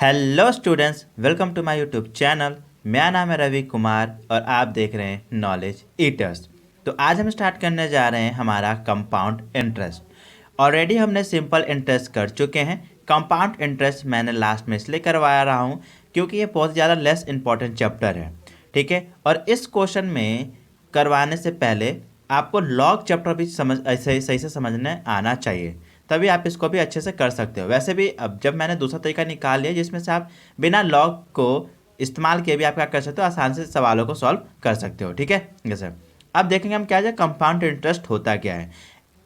Hello students, welcome to my YouTube channel. मेरा नाम है रवि कुमार और आप देख रहे हैं नॉलेज ईटर्स। तो आज हम स्टार्ट करने जा रहे हैं हमारा कंपाउंड इंटरेस्ट। ऑलरेडी हमने सिंपल इंटरेस्ट कर चुके हैं। कंपाउंड इंटरेस्ट मैंने लास्ट में इसलिए करवा रहा हूँ क्योंकि ये बहुत ज़्यादा लेस इंपॉर्टेंट चैप्टर है, ठीक है। और इस क्वेश्चन में करवाने से पहले आपको लॉग चैप्टर भी सही से समझने आना चाहिए, तभी आप इसको भी अच्छे से कर सकते हो। वैसे भी अब जब मैंने दूसरा तरीका निकाल लिया जिसमें से आप बिना लॉग को इस्तेमाल किए भी आप क्या कर सकते हो, आसान से सवालों को सॉल्व कर सकते हो, ठीक है। जैसे अब देखेंगे हम क्या है कंपाउंड इंटरेस्ट होता क्या है।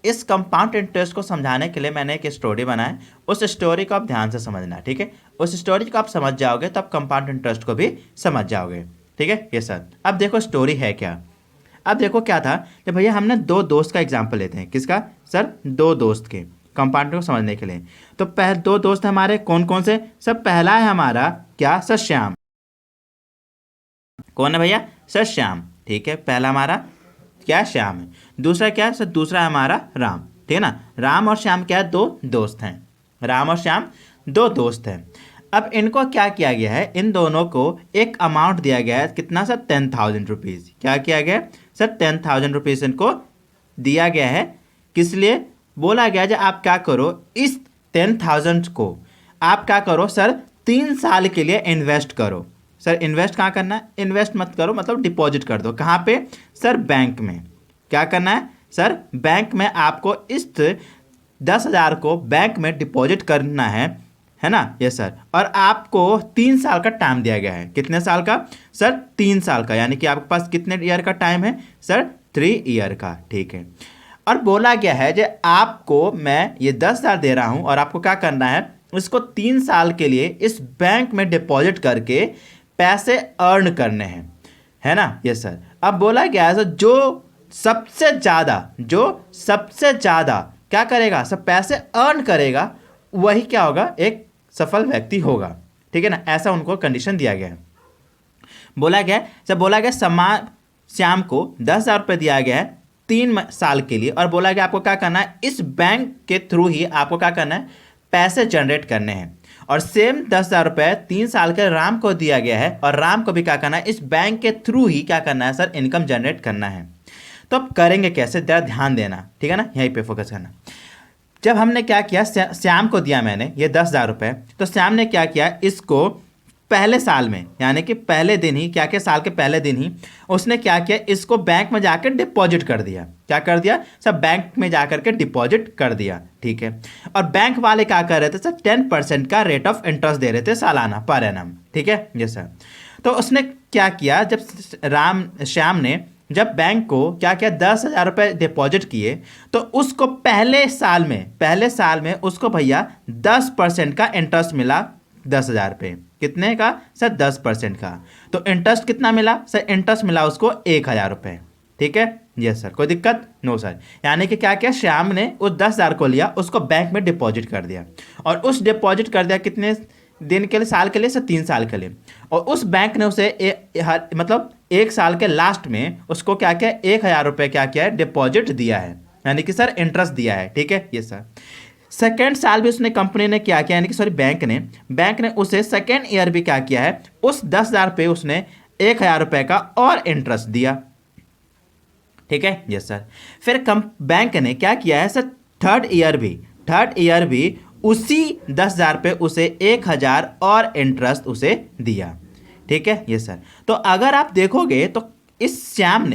इस कंपाउंड इंटरेस्ट को समझाने के लिए मैंने एक स्टोरी बनाया। उस स्टोरी को आप ध्यान से समझना, ठीक है। उस स्टोरी को आप समझ जाओगे तो आप कंपाउंड इंटरेस्ट को भी समझ जाओगे, ठीक है। ये सर अब देखो स्टोरी है क्या। अब देखो क्या था कि भैया हमने दो दोस्त का एग्जाम्पल लेते हैं। किसका सर? दो दोस्त के कंपाउंड को समझने के लिए। तो दो दोस्त हमारे कौन कौन से? सर पहला है हमारा क्या? सर श्याम। कौन है भैया? सर श्याम, ठीक है। पहला हमारा क्या? श्याम है। दूसरा क्या है सर? दूसरा है हमारा राम, ठीक है ना। राम और श्याम क्या है? दो दोस्त हैं। राम और श्याम दो दोस्त हैं। अब इनको क्या किया गया है? इन दोनों को एक अमाउंट दिया गया है। कितना सर? 10,000 रुपीज़। क्या किया गया सर? 10,000 रुपीज़ इनको दिया गया है। किस लिए? बोला गया है आप क्या करो, इस 10,000 को आप क्या करो सर, 3 साल के लिए इन्वेस्ट करो। सर इन्वेस्ट कहाँ करना है? इन्वेस्ट मत करो, मतलब डिपॉजिट कर दो। कहाँ पे सर? बैंक में। क्या करना है सर? बैंक में आपको इस 10,000 को बैंक में डिपॉजिट करना है ना। ये सर। और आपको 3 साल का टाइम दिया गया है। कितने साल का सर? 3 साल का। यानी कि आपके पास कितने ईयर का टाइम है सर? 3 ईयर का, ठीक है। और बोला गया है जो आपको मैं ये 10,000 दे रहा हूं और आपको क्या करना है, इसको 3 साल के लिए इस बैंक में डिपॉजिट करके पैसे अर्न करने हैं, है ना। ये सर। अब बोला गया है सर जो सबसे ज़्यादा क्या करेगा सर? पैसे अर्न करेगा, वही क्या होगा? एक सफल व्यक्ति होगा, ठीक है ना। ऐसा उनको कंडीशन दिया गया है। बोला गया सर, बोला गया श्याम को 10,000 रुपये दिया गया है 3 साल के लिए। और बोला गया आपको क्या करना है, इस बैंक के थ्रू ही आपको क्या करना है, पैसे जनरेट करने हैं। और सेम 10,000 रुपये 3 साल के राम को दिया गया है और राम को भी क्या करना है, इस बैंक के थ्रू ही क्या करना है सर? इनकम जनरेट करना है। तो अब करेंगे कैसे, जरा ध्यान देना, ठीक है ना, यहीं पे फोकस करना। जब हमने क्या किया, श्याम को दिया मैंने ये 10,000 रुपये, तो श्याम ने क्या किया, इसको पहले साल में यानी कि पहले दिन ही, क्या क्या साल के पहले दिन ही उसने क्या किया, इसको बैंक में जाकर डिपॉजिट कर दिया। क्या कर दिया सब? बैंक में जाकर के डिपॉजिट कर दिया, ठीक है। और बैंक वाले क्या कर रहे थे सर? 10% का रेट ऑफ इंटरेस्ट दे रहे थे सालाना, पर एनम, ठीक है। ये सर। तो उसने क्या किया, जब श्याम ने जब बैंक को क्या किया, 10,000 रुपये डिपॉजिट किए, तो उसको पहले साल में उसको भैया 10% का इंटरेस्ट मिला। 10,000 रुपये कितने का सर? 10% का। तो इंटरेस्ट कितना मिला सर? इंटरेस्ट मिला उसको 1,000 रुपये, ठीक है। Yes sir. कोई दिक्कत? No sir. यानी कि क्या किया, श्याम ने उस 10,000 को लिया, उसको बैंक में डिपॉजिट कर दिया। और उस डिपॉजिट कर दिया कितने दिन के लिए? साल के लिए सर? 3 साल के लिए। और उस बैंक ने उसे मतलब 1 साल के लास्ट में उसको क्या किया, 1,000 रुपये क्या किया है, डिपॉजिट दिया है, यानी कि सर इंटरेस्ट दिया है, ठीक है। ये सर। सेकेंड साल भी उसने कंपनी ने क्या किया, यानी कि सॉरी बैंक ने उसे सेकेंड ईयर भी क्या किया है, उस 10,000 पे उसने 1,000 रुपये का और इंटरेस्ट दिया, ठीक है। Yes sir. फिर बैंक ने क्या किया है सर, थर्ड ईयर भी उसी 10,000 पे उसे 1,000 और इंटरेस्ट उसे दिया, ठीक है। Yes sir. तो अगर आप देखोगे तो इस श्याम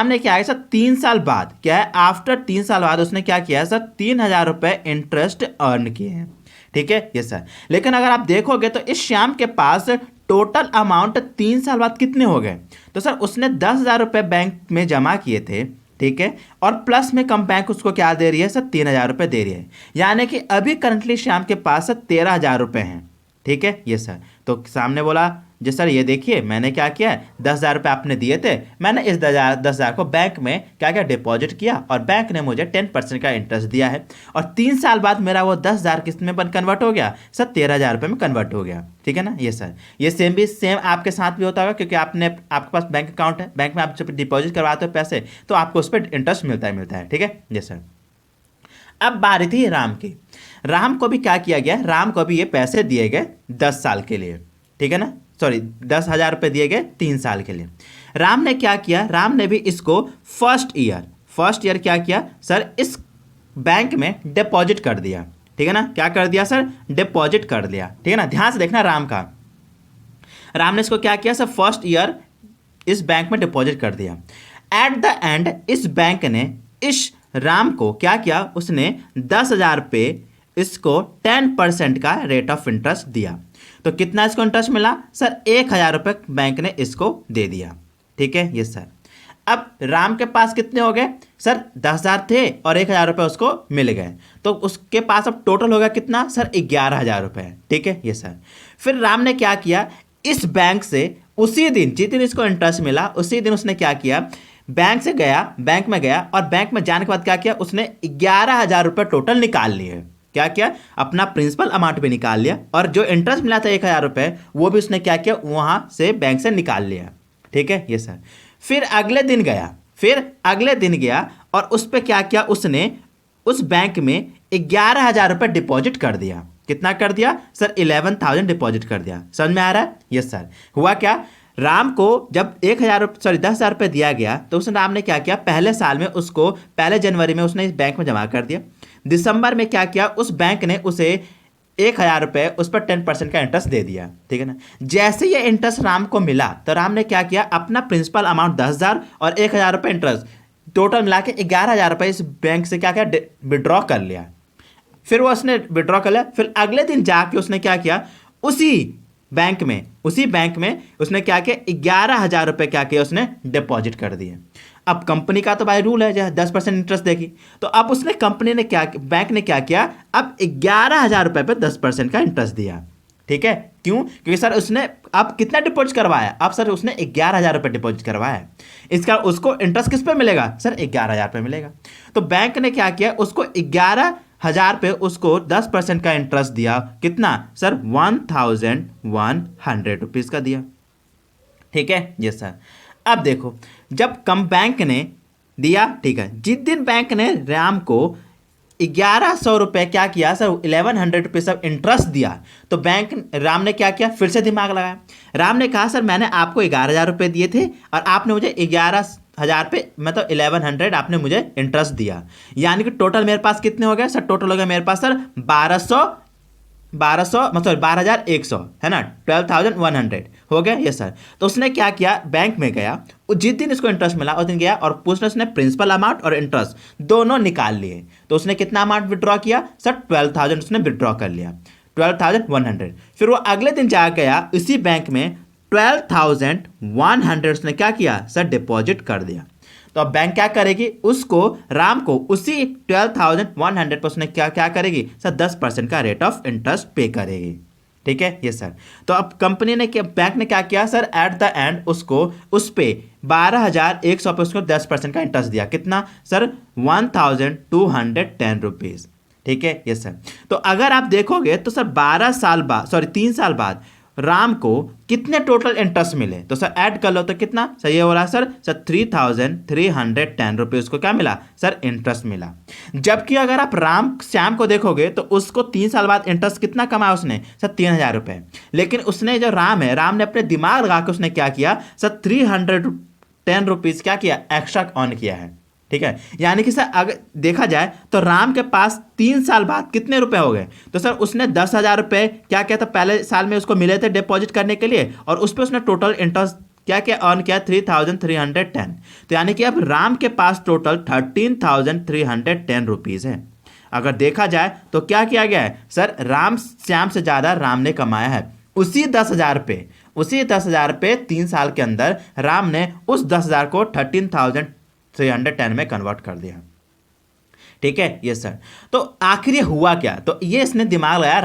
ने क्या है सर, 3 साल बाद क्या है, आफ्टर 3 साल बाद उसने क्या किया है सर, 3,000 रुपये इंटरेस्ट अर्न किए हैं, ठीक है। ये सर। लेकिन अगर आप देखोगे तो इस श्याम के पास टोटल अमाउंट 3 साल बाद कितने हो गए, तो सर उसने 10,000 रुपये बैंक में जमा किए थे, ठीक है। और प्लस में कम बैंक उसको क्या दे रही है सर? 3,000 रुपये दे रही है। यानी कि अभी करंटली श्याम के पास सर 13,000 रुपये हैं, ठीक है। ये सर। तो सामने बोला जी सर ये देखिए मैंने क्या किया है, 10,000 रुपये आपने दिए थे, मैंने इस 10,000 को बैंक में क्या क्या डिपॉजिट किया और बैंक ने मुझे 10% का इंटरेस्ट दिया है। और 3 साल बाद मेरा वो 10,000 किस में कन्वर्ट हो गया सर? 13,000 रुपये में कन्वर्ट हो गया, ठीक है ना। ये सर। ये सेम आपके साथ भी होता होगा, क्योंकि आपके पास बैंक अकाउंट है, बैंक में आप जब डिपॉजिट करवाते हो पैसे तो आपको उस पर इंटरेस्ट मिलता है, ठीक है। ये सर। अब बारी थी राम की। राम को भी क्या किया गया, राम को भी ये पैसे दिए गए 10 साल के लिए, ठीक है ना, सॉरी 10,000 रुपये दिए गए 3 साल के लिए। राम ने क्या किया, राम ने भी इसको फर्स्ट ईयर क्या किया सर, इस बैंक में डिपॉजिट कर दिया, ठीक है ना, क्या कर दिया सर, डिपॉजिट कर दिया, ठीक है ना। ध्यान से देखना राम ने इसको क्या किया सर, फर्स्ट ईयर इस बैंक में डिपॉजिट कर दिया। एट द एंड इस बैंक ने इस राम को क्या किया, उसने 10,000 रुपये इसको 10% का रेट ऑफ इंटरेस्ट दिया। तो कितना इसको इंटरेस्ट मिला सर, 1,000 रुपये बैंक ने इसको दे दिया, ठीक है ये सर। अब राम के पास कितने हो गए सर, 10,000 थे और 1,000 रुपये उसको मिल गए, तो उसके पास अब टोटल हो गया कितना सर, 11,000 रुपये, ठीक है ये सर। फिर राम ने क्या किया, इस बैंक से उसी दिन जिस दिन इसको इंटरेस्ट मिला उसी दिन उसने क्या किया, बैंक में गया और बैंक में जाने के बाद क्या किया, उसने 11,000 रुपये टोटल निकाल लिए। क्या किया, अपना प्रिंसिपल अमाउंट भी निकाल लिया और जो इंटरेस्ट मिला था 1,000 रुपये वो भी उसने क्या किया, वहाँ से बैंक से निकाल लिया, ठीक है ये सर। फिर अगले दिन गया और उस पर क्या किया, उसने उस बैंक में 11,000 रुपये डिपॉजिट कर दिया। कितना कर दिया सर, 11,000 डिपॉजिट कर दिया। समझ में आ रहा है, यस सर। हुआ क्या, राम को जब 10,000 रुपये दिया गया तो उस राम ने क्या किया, पहले साल में उसको 1 जनवरी में उसने इस बैंक में जमा कर दिया। दिसंबर में क्या किया, उस बैंक ने उसे 1,000 रुपये उस पर 10% का इंटरेस्ट दे दिया, ठीक है ना। जैसे ये इंटरेस्ट राम को मिला तो राम ने क्या किया, अपना प्रिंसिपल अमाउंट 10,000 और 1,000 रुपये इंटरेस्ट टोटल मिला के 11,000 रुपये इस बैंक से क्या किया, विड्रॉ कर लिया। फिर वो उसने विड्रॉ कर लिया। फिर अगले दिन जाके उसने क्या किया, उसी बैंक में उसने क्या किया, 11,000 रुपये क्या किया, उसने डिपॉजिट कर दिए। अब कंपनी का तो भाई रूल है जो 10% इंटरेस्ट देगी, तो अब उसने बैंक ने क्या किया, अब 11,000 रुपये पे 10% का इंटरेस्ट दिया, ठीक है। क्यों, क्योंकि सर उसने अब कितना डिपॉजिट करवाया, अब सर उसने 11,000 रुपये डिपॉजिट करवाया, इसका उसको इंटरेस्ट किस पे मिलेगा सर, 11,000 पे मिलेगा। तो बैंक ने क्या किया, उसको 11,000 पे उसको 10% का इंटरेस्ट दिया। कितना सर, 1,100 रुपीज़ का दिया, ठीक है ये सर। अब देखो, जब बैंक ने दिया, ठीक है, जिस दिन बैंक ने राम को 1,100 रुपये क्या किया सर, 1,100 रुपये सब इंटरेस्ट दिया, तो राम ने क्या किया, फिर से दिमाग लगाया। राम ने कहा सर मैंने आपको 11,000 रुपये दिए थे और आपने मुझे 11,000 पे मतलब 1,100 आपने मुझे इंटरेस्ट दिया, यानी कि टोटल मेरे पास कितने हो गए सर, टोटल हो गया मेरे पास सर 12,100 है ना, 12,100 हो गया ये सर। तो उसने क्या किया, बैंक में गया, जिस दिन इसको इंटरेस्ट मिला उस दिन गया और पूछना, उसने प्रिंसिपल अमाउंट और इंटरेस्ट दोनों निकाल लिए। तो उसने कितना अमाउंट विड्रॉ किया सर, 12,000 उसने विड्रॉ कर लिया, 12,100। फिर वो अगले दिन जा गया इसी बैंक में 12,100 उसने क्या किया सर, डिपॉजिट कर दिया। तो अब बैंक क्या करेगी, उसको राम को उसी 12,100 पर उसने क्या करेगी सर, 10% का रेट ऑफ इंटरेस्ट पे करेगी, ठीक है ये सर। तो अब कंपनी ने बैंक ने क्या किया सर, एट द एंड उसको उस पे 12,100 पे उसको 10% का इंटरेस्ट दिया। कितना सर, 1,210 रुपीज़, ठीक है ये सर। तो अगर आप देखोगे तो सर 3 साल बाद राम को कितने टोटल इंटरेस्ट मिले, तो सर ऐड कर लो तो कितना सर, ये हो रहा है सर 3,310 रुपये उसको क्या मिला सर, इंटरेस्ट मिला। जबकि अगर आप श्याम को देखोगे तो उसको 3 साल बाद इंटरेस्ट कितना कमाया उसने सर, 3,000 रुपये। लेकिन उसने जो राम ने अपने दिमाग लगा के उसने क्या किया सर, 310 रुपीज़ क्या किया, एक्स्ट्रा ऑन किया है, ठीक है। यानी कि सर अगर देखा जाए तो राम के पास 3 साल बाद कितने रुपए हो गए, तो सर उसने 10,000 रुपये क्या किया था, पहले साल में उसको मिले थे डिपॉजिट करने के लिए और उस पर उसने टोटल इंटरेस्ट क्या क्या अर्न किया, 3,310। तो यानी कि अब राम के पास टोटल 13,310 रुपीज़ है। अगर देखा जाए तो क्या किया गया है सर, श्याम से ज़्यादा राम ने कमाया है। उसी 10,000 पे 3 साल के अंदर राम ने उस 10,000 को 13,310 में कन्वर्ट कर दिया, ठीक है ये सर। तो आखिर ये हुआ क्या, तो ये इसने दिमाग लगाया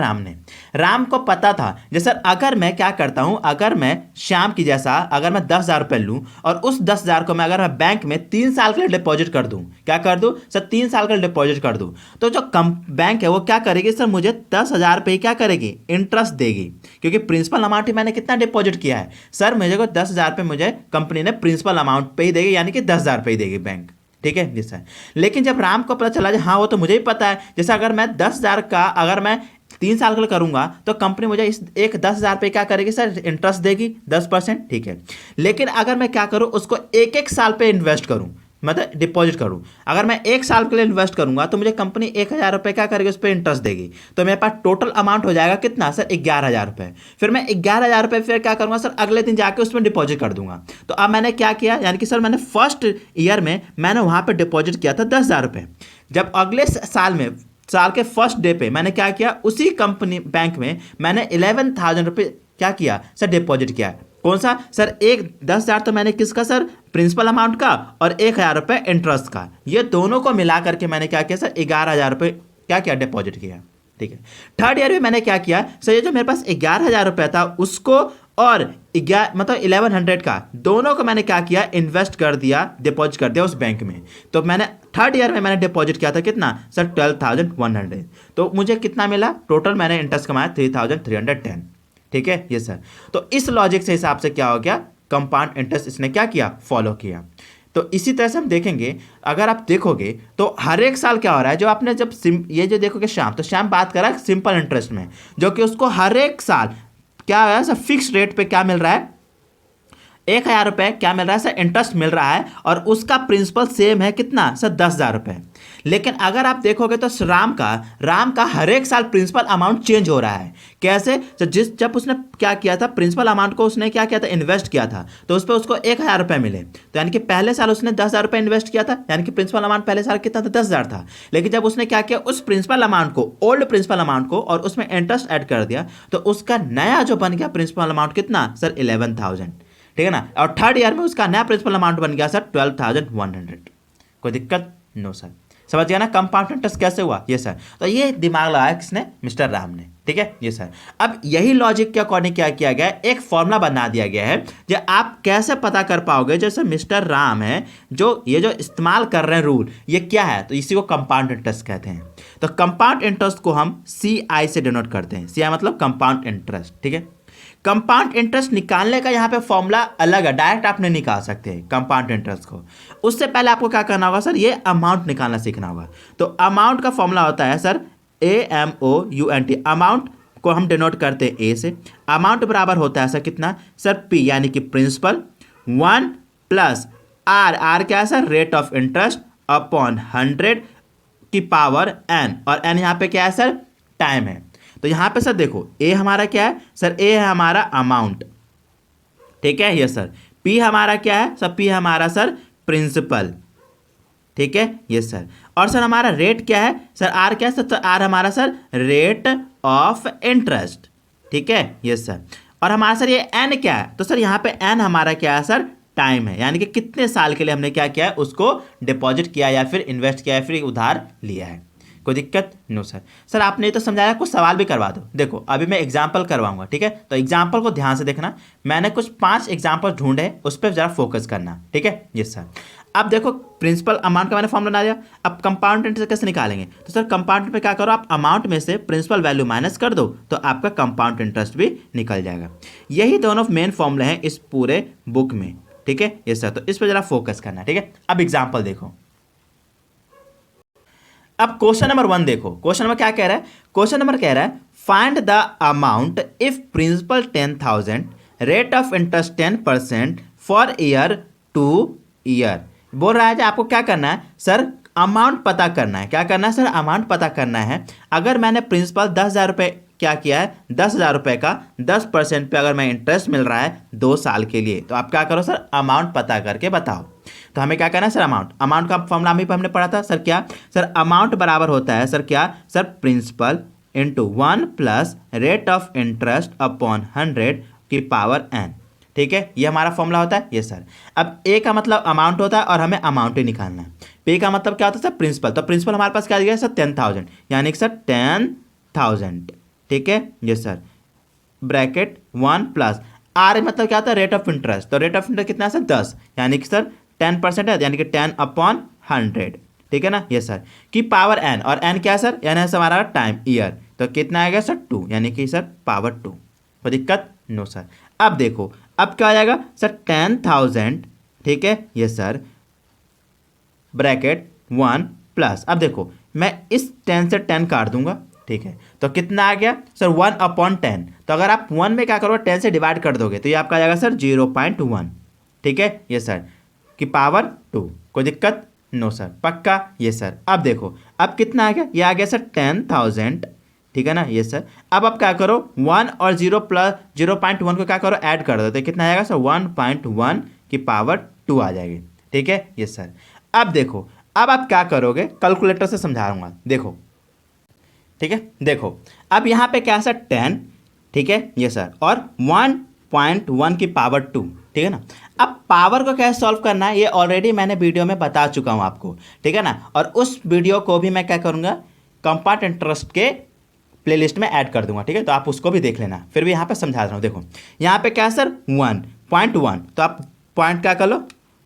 राम को पता था, जैसे अगर मैं क्या करता हूं, अगर मैं श्याम की जैसा अगर मैं 10,000 रुपये लूँ और उस 10,000 को मैं अगर मैं बैंक में 3 साल के लिए डिपॉजिट कर दूं, क्या कर दूं सर, 3 साल के लिए डिपॉजिट कर दूं, तो जो बैंक है वो क्या करेगी सर, मुझे 10,000 रुपये क्या करेगी, इंटरेस्ट देगी, क्योंकि प्रिंसिपल अमाउंट ही मैंने कितना डिपॉजिट किया है सर, मुझे को 10,000 रुपये मुझे कंपनी ने प्रिंसिपल अमाउंट पे ही देगी, यानी कि 10,000 रुपये ही देगी बैंक, ठीक है ये सर। लेकिन जब राम को पता चला हाँ वो तो मुझे ही पता है, जैसे अगर मैं 10,000 का अगर मैं 3 साल के लिए करूंगा तो कंपनी मुझे इस एक 10,000 पे क्या करेगी सर, इंटरेस्ट देगी 10%, ठीक है। लेकिन अगर मैं क्या करूं, उसको एक एक साल पे इन्वेस्ट करूं, मतलब डिपॉजिट करूं, अगर मैं 1 साल के लिए इन्वेस्ट करूंगा तो मुझे कंपनी 1,000 रुपये क्या करेगी, उस पर इंटरेस्ट देगी। तो मेरे पास टोटल अमाउंट हो जाएगा कितना सर, 11,000 रुपये। फिर मैं 11,000 रुपये फिर क्या करूंगा सर, अगले दिन जाके उसमें डिपॉजिट कर दूंगा। तो अब मैंने क्या किया, यानी कि सर मैंने फर्स्ट ईयर में मैंने वहां पर डिपॉजिट किया था 10,000 रुपये। जब अगले साल में, साल के फर्स्ट डे पे मैंने क्या किया, उसी कंपनी बैंक में मैंने 11,000 रुपये क्या किया सर, डिपॉजिट किया। कौन सा सर, एक 10,000 तो मैंने किसका सर, प्रिंसिपल अमाउंट का, और 1,000 रुपये इंटरेस्ट का, ये दोनों को मिला करके मैंने क्या किया सर, 11,000 रुपये क्या किया, डिपॉजिट किया। ठीक है, थर्ड ईयर में मैंने क्या किया सर, ये जो मेरे पास 11,000 रुपये था उसको और 1100 का दोनों को मैंने क्या किया, इन्वेस्ट कर दिया, डिपॉजिट कर दिया उस बैंक में। तो मैंने थर्ड ईयर में मैंने डिपॉजिट किया था कितना सर, 12,100। तो मुझे कितना मिला, टोटल मैंने इंटरेस्ट कमाया 3,310। ठीक है ये सर। तो इस लॉजिक से हिसाब से क्या हो गया, कंपाउंड इंटरेस्ट इसने क्या किया, फॉलो किया। तो इसी तरह से हम देखेंगे, अगर आप देखोगे तो हर एक साल क्या हो रहा है, जो आपने जब ये जो देखोगे श्याम, तो श्याम बात कर रहा है सिंपल इंटरेस्ट में, जो कि उसको हर एक साल क्या हो रहा है सर, फिक्स रेट पे क्या मिल रहा है, 1,000 रुपये क्या मिल रहा है सर, इंटरेस्ट मिल रहा है, और उसका प्रिंसिपल सेम है कितना सर, 10,000 रुपये। लेकिन अगर आप देखोगे तो राम का हर एक साल प्रिंसिपल अमाउंट चेंज हो रहा है। कैसे, तो जब उसने क्या किया था, प्रिंसिपल अमाउंट को उसने क्या किया था, इन्वेस्ट किया था, तो उस पर उसको 1,000 रुपये मिले। तो यानी कि पहले साल उसने 10,000 रुपये इन्वेस्ट किया था, यानी कि प्रिंसिपल अमाउंट पहले साल कितना था, 10,000 था। लेकिन जब उसने क्या किया, उस प्रिंसिपल अमाउंट को, ओल्ड प्रिंसिपल अमाउंट को, और उसमें इंटरेस्ट ऐड कर दिया, तो उसका नया जो बन गया प्रिंसिपल अमाउंट कितना सर, 11,000। ठीक है ना। और थर्ड ईयर में उसका नया प्रिंसिपल अमाउंट बन गया सर 12,100। कोई दिक्कत नो सर, समझ गया ना कंपाउंड इंटरेस्ट कैसे हुआ, ये सर। तो ये दिमाग लगाया किसने, मिस्टर राम ने। ठीक है ये सर। अब यही लॉजिक के अकॉर्डिंग क्या किया गया है, एक फॉर्मूला बना दिया गया है, जो आप कैसे पता कर पाओगे, जैसे मिस्टर राम है जो ये जो इस्तेमाल कर रहे हैं रूल, ये क्या है, तो इसी को कंपाउंड इंटरेस्ट कहते हैं। तो कंपाउंड इंटरेस्ट को हम CI से डिनोट करते हैं। CI मतलब कंपाउंड इंटरेस्ट। ठीक है, कंपाउंड इंटरेस्ट निकालने का यहाँ पे फॉर्मूला अलग है, डायरेक्ट आप नहीं निकाल सकते कंपाउंड इंटरेस्ट को। उससे पहले आपको क्या करना होगा सर, ये अमाउंट निकालना सीखना होगा। तो अमाउंट का फॉर्मूला होता है सर AMOUNT। अमाउंट को हम डिनोट करते हैं A से। अमाउंट बराबर होता है सर कितना सर, P यानी कि प्रिंसिपल 1 प्लस R क्या है sir, rate of interest upon 100 की पावर N, और N यहाँ पे क्या है सर, टाइम है। तो यहां पे सर देखो, ए हमारा क्या है सर, ए है हमारा अमाउंट। ठीक है ये सर। पी हमारा क्या है सर, पी हमारा सर प्रिंसिपल। ठीक है ये सर। और सर हमारा रेट क्या है सर, आर क्या है सर, तो आर हमारा सर रेट ऑफ इंटरेस्ट। ठीक है ये सर। और हमारा सर ये एन क्या है, तो सर यहाँ पे एन हमारा क्या है सर, टाइम है, यानी कि कितने साल के लिए हमने क्या किया है, उसको डिपॉजिट किया या फिर इन्वेस्ट किया या फिर उधार लिया है। कोई दिक्कत नो सर। सर आपने तो समझाया, कुछ सवाल भी करवा दो। देखो अभी मैं एग्जाम्पल करवाऊंगा, ठीक है, तो एग्जाम्पल को ध्यान से देखना। मैंने कुछ 5 एग्जाम्पल ढूंढे, उस पर जरा फोकस करना। ठीक है यस सर। अब देखो प्रिंसिपल अमाउंट का मैंने फॉर्म बना दिया। अब कंपाउंड इंटरेस्ट कैसे निकालेंगे, तो सर कंपाउंड पे क्या करो, आप अमाउंट में से प्रिंसिपल वैल्यू माइनस कर दो, तो आपका कंपाउंड इंटरेस्ट भी निकल जाएगा। यही दोनों मेन फॉर्मूले हैं इस पूरे बुक में। ठीक है यस सर। तो इस पर जरा फोकस करना। ठीक है, अब एग्जाम्पल देखो। अब क्वेश्चन नंबर 1 देखो। क्वेश्चन नंबर क्या कह रहा है, क्वेश्चन नंबर कह रहा है find the amount if principal 10,000, rate of interest 10% for year two year. बोल रहा है कि आपको क्या करना है सर, अमाउंट पता करना है। क्या करना है सर, अमाउंट पता करना है। अगर मैंने प्रिंसिपल 10,000 रुपये क्या किया है, 10,000 रुपये का 10% पे अगर मैं इंटरेस्ट मिल रहा है 2 साल के लिए, तो आप क्या करो सर, अमाउंट पता करके बताओ। तो हमें क्या करना है सर, अमाउंट का फॉर्मूला हमने पढ़ा था सर, क्या सर, अमाउंट बराबर होता है सर क्या sir, principal into 1 plus rate of interest upon 100 की पावर n। ठीक है, ये हमारा फॉर्मूला होता है ये सर। अब ए का मतलब अमाउंट होता है और हमें अमाउंट ही निकालना है। पे का मतलब क्या होता है सर, प्रिंसिपल। तो प्रिंसिपल हमारे पास क्या दिया सर, 10,000, यानी कि सर 10,000। ठीक है ये सर, ब्रैकेट 1 प्लस आर मतलब क्या होता है, रेट ऑफ इंटरेस्ट। तो रेट ऑफ इंटरेस्ट कितना है सर, 10, यानी कि सर 10% है, यानी कि 10/100। ठीक है ना ये सर, की पावर n, और n क्या है सर, n है हमारा टाइम, ईयर। तो कितना आएगा सर, 2, यानी कि सर पावर 2। कोई दिक्कत नो सर। अब देखो अब क्या आ जाएगा सर, 10,000। ठीक है ये सर ब्रैकेट 1 प्लस, अब देखो मैं इस 10 से 10 काट दूंगा, ठीक है, तो कितना आ गया सर 1/10। तो अगर आप 1 में क्या करोगे 10 से डिवाइड कर दोगे तो ये आपका आ जाएगा सर 0.1, ठीक है ये सर की पावर 2। कोई दिक्कत नो सर, पक्का ये सर। अब देखो अब कितना आ गया, ये आ गया सर 10,000, ठीक है ना ये सर। अब आप क्या करो 1 और 0 प्लस 0.1 को क्या करो ऐड कर दो, तो कितना आएगा सर 1.1 की पावर 2 आ जाएगी, ठीक है ये सर। अब देखो अब आप क्या करोगे, कैलकुलेटर से समझाऊंगा, देखो ठीक है। देखो अब यहाँ पे क्या सर 10, ठीक है ये सर, और 1.1 की पावर 2, ठीक है ना। अब पावर को कैसे सॉल्व करना है ये ऑलरेडी मैंने वीडियो में बता चुका हूँ आपको, ठीक है ना। और उस वीडियो को भी मैं क्या करूँगा कंपाउंड इंटरेस्ट के प्लेलिस्ट में ऐड कर दूंगा, ठीक है, तो आप उसको भी देख लेना। फिर भी यहाँ पे समझा रहा हूँ, देखो यहाँ पे क्या है सर 1.1, तो आप पॉइंट क्या कर लो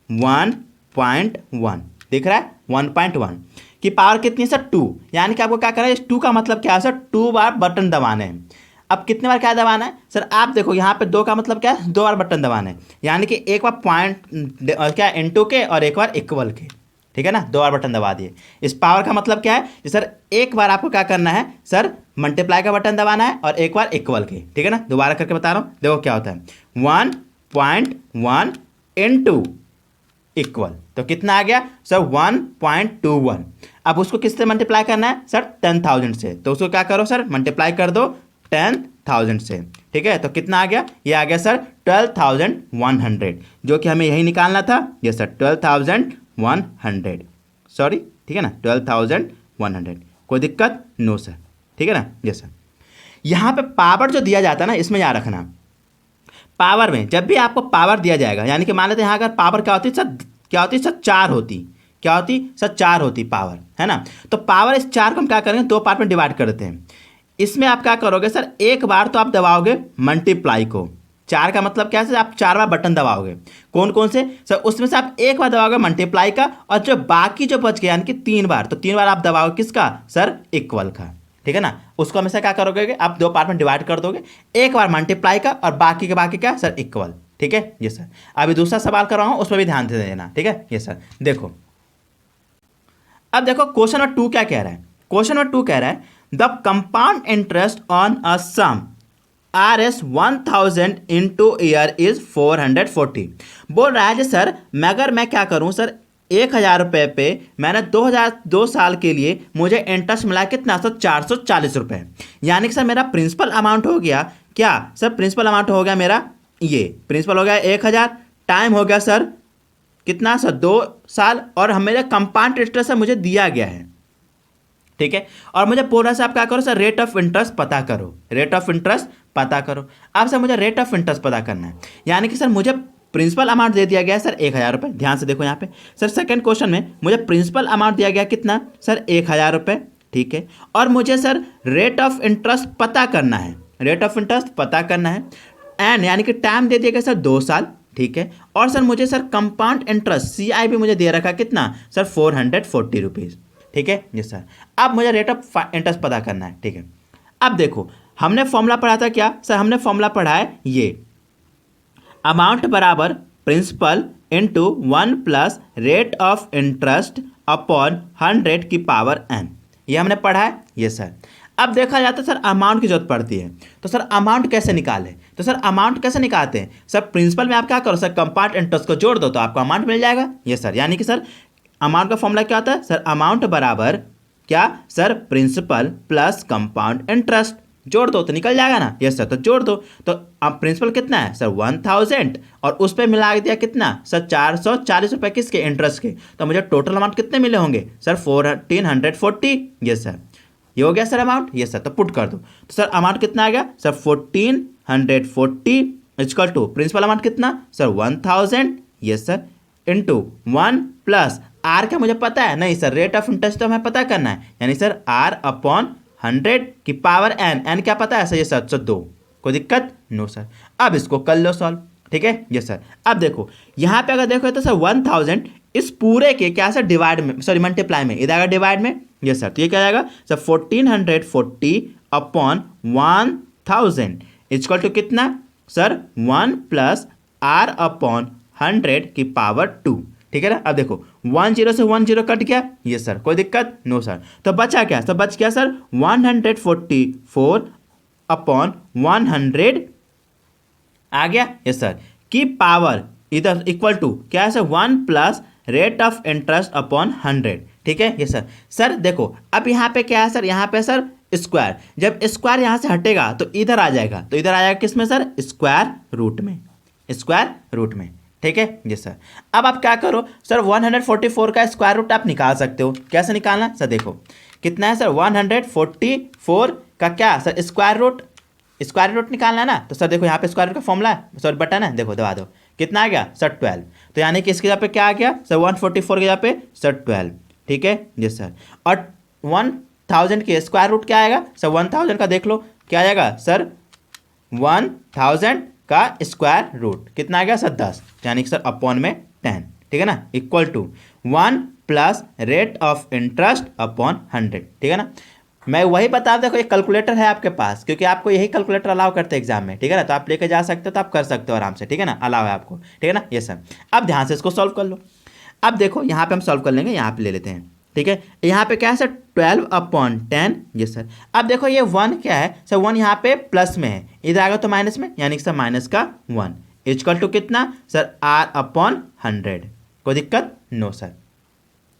1.1 दिख रहा है 1.1 की पावर कितनी है सर 2, यानी कि आपको क्या करना है इस 2 का मतलब क्या है सर 2 बार बटन दबाने हैं। अब कितने बार क्या दबाना है सर, आप देखो यहाँ पे 2 का मतलब क्या है 2 बार बटन दबाना है, यानी कि एक बार पॉइंट क्या इनटू के और एक बार इक्वल के, ठीक है ना, 2 बार बटन दबा दिए। इस पावर का मतलब क्या है कि सर एक बार आपको क्या करना है सर मल्टीप्लाई का बटन दबाना है और एक बार इक्वल के, ठीक है ना। दोबारा करके बता रहा हूँ, देखो क्या होता है 1.1 इंटू इक्वल, तो कितना आ गया सर 1.21। अब उसको किससे मल्टीप्लाई करना है सर 10,000 से, तो उसको क्या करो सर मल्टीप्लाई कर दो 10,000 से, ठीक है, तो कितना आ गया, ये आ गया सर 12,100, जो कि हमें यही निकालना था, ये सर 12,100, सॉरी ठीक है ना 12,100। कोई दिक्कत नो सर, ठीक है ना ये सर। यहाँ पे पावर जो दिया जाता है ना इसमें याद रखना, पावर में जब भी आपको पावर दिया जाएगा, यानी कि मान लेते हैं यहाँ अगर पावर क्या होती सर, क्या होती सर 4 होती, क्या होती सर 4 होती पावर, है ना। तो पावर इस 4 को हम क्या करेंगे 2 पार्ट में डिवाइड कर देते हैं। इसमें आप क्या करोगे सर एक बार तो आप दबाओगे मल्टीप्लाई को, 4 का मतलब क्या है सर आप 4 बार बटन दबाओगे, कौन कौन से सर, उसमें से आप एक बार दबाओगे मल्टीप्लाई का, और जो बाकी जो बच गया यानी कि 3 बार, तो 3 बार आप दबाओगे किसका सर इक्वल का, ठीक है ना। उसको हमेशा क्या करोगे आप 2 पार्ट में डिवाइड कर दोगे, एक बार मल्टीप्लाई का और बाकी के बाकी क्या सर इक्वल, ठीक है ये सर। अभी दूसरा सवाल कर रहा हूँ उसमें भी ध्यान दे देना, ठीक है ये सर। देखो अब देखो क्वेश्चन नंबर 2 क्या कह रहा है, क्वेश्चन नंबर 2 कह रहा है the compound interest on a sum RS 1000 into year is 440। बोल रहा है कि सर अगर मैं क्या करूं सर 1,000 रुपये पे मैंने 2 साल के लिए मुझे इंटरेस्ट मिला कितना सर 440 रुपये, यानी कि सर मेरा प्रिंसिपल अमाउंट हो गया क्या सर, प्रिंसिपल अमाउंट हो गया मेरा, ये प्रिंसिपल हो गया 1,000, टाइम हो गया सर कितना सर 2 साल, और हम मेरा कंपाउंड इंटरेस्ट मुझे दिया गया है, ठीक है। और मुझे बोला से आप क्या करो सर रेट ऑफ इंटरेस्ट पता करो, रेट ऑफ इंटरेस्ट पता करो। अब सर मुझे रेट ऑफ इंटरेस्ट पता करना है, यानी कि सर मुझे प्रिंसिपल अमाउंट दे दिया गया सर 1,000 रुपये, ध्यान से देखो यहाँ पे सर सेकंड क्वेश्चन में मुझे प्रिंसिपल अमाउंट दिया गया कितना सर 1,000 रुपये, ठीक है, और मुझे सर रेट ऑफ इंटरेस्ट पता करना है, रेट ऑफ इंटरेस्ट पता करना है, एंड यानी कि टाइम दे दिया गया सर 2 साल, ठीक है, और सर मुझे सर कंपाउंड इंटरेस्ट CI भी मुझे दे रखा कितना सर 440 रुपीज़, ठीक है ये सर। अब मुझे रेट ऑफ इंटरेस्ट पता करना है, ठीक है। अब देखो हमने फॉर्मूला पढ़ा था क्या सर, हमने फॉर्मूला पढ़ा है ये अमाउंट बराबर principal into 1 plus rate of interest upon 100 की पावर n, ये हमने पढ़ा है ये सर। अब देखा जाता है सर अमाउंट की जरूरत पड़ती है, तो सर अमाउंट कैसे निकालें, तो सर अमाउंट कैसे निकालते हैं सर, प्रिंसिपल में आप क्या करो सर कंपाउंड इंटरेस्ट को जोड़ दो तो आपको अमाउंट मिल जाएगा ये सर, यानी कि सर अमाउंट का फॉर्मूला क्या होता है सर, अमाउंट बराबर क्या sir principal plus compound interest, जोड़ दो तो निकल जाएगा ना यस सर, तो जोड़ दो तो अब प्रिंसिपल कितना है सर 1,000 और उस पर मिला दिया कितना सर 440 रुपये किसके इंटरेस्ट के, तो मुझे टोटल अमाउंट कितने मिले होंगे सर 1,440, यस सर ये हो गया सर अमाउंट, यस सर, तो पुट कर दो, तो सर अमाउंट कितना आ गया sir 1,440 equal to principal amount कितना sir 1,000, yes sir, into 1 plus R क्या मुझे पता है नहीं सर, रेट ऑफ इंटरेस्ट तो हमें पता करना है, यानी सर आर अपॉन 100 की पावर n क्या पता है सर ये सर 2, कोई दिक्कत नो सर। अब इसको कर लो सॉल्व, ठीक है यस सर। अब देखो यहाँ पे अगर देखो तो सर 1,000 इस पूरे के क्या सर डिवाइड में सॉरी मल्टीप्लाई में, इधर आएगा डिवाइड में यस सर, तो ये क्या जाएगा सर 1,440 अपॉन 1,000 इक्वल टू कितना सर 1 प्लस आर अपॉन 100 की पावर 2, ठीक है ना। अब देखो 10 से 10 कट गया, ये सर कोई दिक्कत नो सर। तो बचा क्या, तो बच गया सर 144 अपॉन 100 आ गया, यस सर, की पावर इधर इक्वल टू क्या है sir 1 plus rate of interest upon 100, ठीक है ये सर। सर देखो अब यहाँ पे क्या है सर, यहाँ पे सर स्क्वायर, जब स्क्वायर यहाँ से हटेगा तो इधर आ जाएगा, तो इधर आ जाएगा किस में सर, स्क्वायर रूट में, स्क्वायर रूट में, ठीक है जी सर। अब आप क्या करो सर 144 का स्क्वायर रूट आप निकाल सकते हो, कैसे निकालना सर, देखो कितना है सर 144 का क्या सर स्क्वायर रूट निकालना है ना। तो सर देखो यहाँ पे स्क्वायर रूट का फॉर्मूला है, सॉरी बटन है, देखो दबा दो, कितना आ गया सर 12। तो यानी कि इसके जगह पे क्या आ गया सर 144 के जगह पे सर 12, ठीक है जी सर। और 1000 के स्क्वायर रूट क्या आएगा सर 1000 का देख लो क्या आएगा सर 1000 का स्क्वायर रूट कितना आ गया सर 10, यानी कि सर अपॉन में 10, ठीक है ना, equal to 1 plus rate of interest upon 100, ठीक है ना। मैं वही बता, देखो एक कैलकुलेटर है आपके पास, क्योंकि आपको यही कैलकुलेटर अलाउ करते हैं एग्जाम में, ठीक है ना, तो आप लेके जा सकते हो, तो आप कर सकते हो आराम से, ठीक है ना, अलाउ है आपको, ठीक है ना ये सर। अब ध्यान से इसको सॉल्व कर लो। अब देखो यहाँ पे हम सॉल्व कर लेंगे, यहाँ पे ले लेते हैं, ठीक है। यहाँ पे क्या है सर 12 अपॉन 10, ये सर। अब देखो ये 1 क्या है सर, 1 यहाँ पे प्लस में है, इधर आएगा तो माइनस में, यानी कि सर माइनस का 1 इक्वल टू कितना सर r अपॉन 100, कोई दिक्कत नो सर,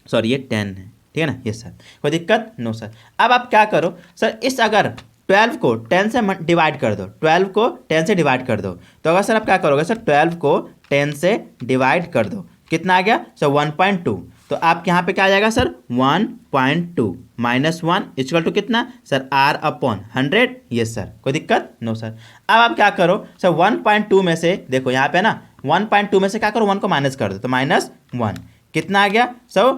सॉरी ये 10 है, ठीक है ना ये सर, कोई दिक्कत नो सर। अब आप क्या करो सर, इस अगर 12 को 10 से डिवाइड कर दो, 12 को 10 से डिवाइड कर दो, तो अगर सर आप क्या करोगे सर 12 को 10 से डिवाइड कर दो, कितना आ गया सर 1.2। तो आपके यहाँ पे क्या आ जाएगा सर 1.2 माइनस 1 इक्वल टू कितना सर r अपॉन 100, ये सर कोई दिक्कत नो सर। अब आप क्या करो सर 1.2 में से, देखो यहाँ पे ना 1.2 में से क्या करो 1 को माइनस कर दो, तो माइनस 1 कितना आ गया सर,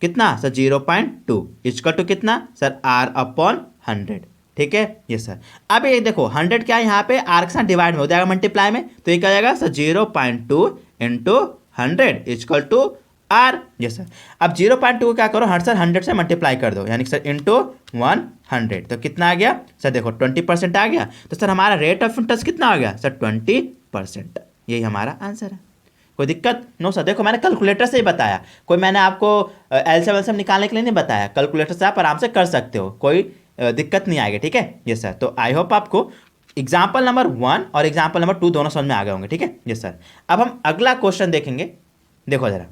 कितना सर 0.2 इक्वल टू कितना सर r अपॉन 100, ठीक है ये सर। अब ये देखो 100 क्या है यहाँ पे r के साथ डिवाइड में हो जाएगा मल्टीप्लाई में, तो ये क्या जाएगा sir 0.2 into 100 equal to r, ये सर। अब 0.2 को क्या करो हर सर 100 से मल्टीप्लाई कर दो, यानी सर इंटू 100, तो कितना आ गया सर, देखो 20% आ गया, तो सर हमारा रेट ऑफ इंटरेस्ट कितना आ गया सर 20%, यही हमारा आंसर है, कोई दिक्कत नो सर। देखो मैंने कैलकुलेटर से ही बताया, कोई मैंने आपको एलसीएम निकालने के लिए नहीं बताया, कैलकुलेटर से आप आराम से कर सकते हो, कोई दिक्कत नहीं आएगी, ठीक है ये सर। तो आई होप आपको एग्जाम्पल नंबर 1 और एग्जाम्पल नंबर 2 दोनों समझ में आ गए होंगे, ठीक है ये सर। अब हम अगला क्वेश्चन देखेंगे, देखो जरा।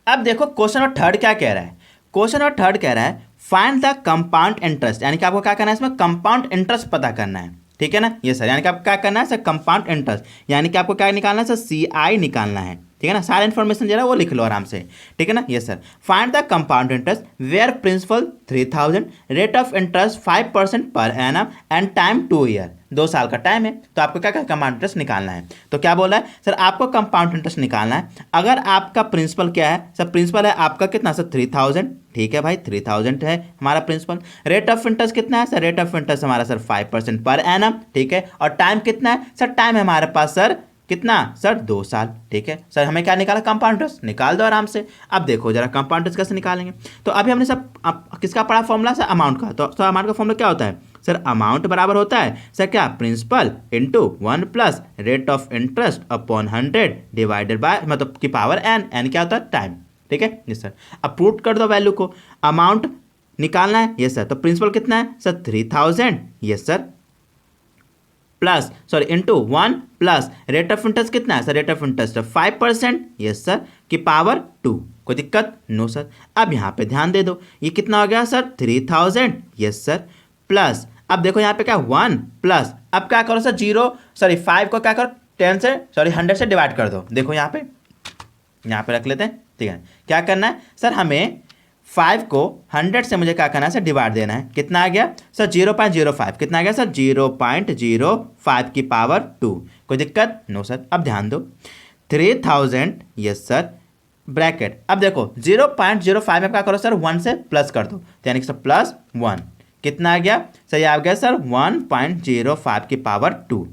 अब देखो क्वेश्चन नंबर 3 क्या कह रहा है, क्वेश्चन नंबर 3 कह रहा है फाइंड द कंपाउंड इंटरेस्ट, यानी कि आपको क्या करना है इसमें कंपाउंड इंटरेस्ट पता करना है, ठीक है ना ये सर। यानी कि आपको क्या करना है सर कंपाउंड इंटरेस्ट, यानी कि आपको क्या निकालना है सर CI निकालना है, ठीक है ना। सारा इन्फॉर्मेशन जो है वो लिख लो आराम से, ठीक है ना ये sir. Find the compound interest where principal 3000, rate of interest 5% per annum and time 2 year, 2 साल का टाइम है। तो आपको क्या कंपाउंड इंटरेस्ट निकालना है, तो क्या बोला है सर आपको कंपाउंड इंटरेस्ट निकालना है। अगर आपका प्रिंसिपल क्या है सर, प्रिंसिपल है आपका कितना सर 3000, ठीक है भाई 3000 है हमारा प्रिंसिपल। रेट ऑफ इंटरेस्ट कितना है सर, रेट ऑफ इंटरेस्ट हमारा सर 5% पर एनम, ठीक है। और टाइम कितना है सर, टाइम है हमारे पास सर कितना सर 2 साल, ठीक है सर। हमें क्या निकाला कंपाउंड इंटरेस्ट, निकाल दो आराम से। अब देखो जरा कंपाउंड इंटरेस्ट कैसे निकालेंगे, तो अभी हमने सब किसका पढ़ा फॉर्मूला सर अमाउंट का, तो सर अमाउंट का फॉर्मूला क्या होता है सर, अमाउंट बराबर होता है सर क्या principal into 1 plus rate of interest upon 100 divided by मतलब की पावर n क्या होता है टाइम, ठीक है यस सर। अब पुट कर दो वैल्यू को, अमाउंट निकालना है यस सर, तो प्रिंसिपल कितना है sir 3000 yes sir, plus sorry into 1 plus rate of interest कितना है sir, rate of interest 5% yes sir की पावर 2, कोई दिक्कत नो सर। अब यहाँ पे ध्यान दे दो, ये कितना हो गया सर 3000 यस सर, प्लस अब देखो यहाँ पे क्या 1 प्लस, अब क्या करो सर 5 को क्या करो 10 से सॉरी 100 से डिवाइड कर दो। देखो यहाँ पे रख लेते हैं, ठीक है। क्या करना है सर, हमें 5 को 100 से मुझे क्या करना है सर डिवाइड देना है, कितना आ गया सर 0.05, कितना आ गया सर 0.05 की पावर 2, कोई दिक्कत नो सर। अब ध्यान दो 3000 यस सर ब्रैकेट, अब देखो 0.05 में क्या करो सर 1 से प्लस कर दो, यानी कि सर +1 कितना आ गया सर, ये आ गया सर 1.05 की पावर 2,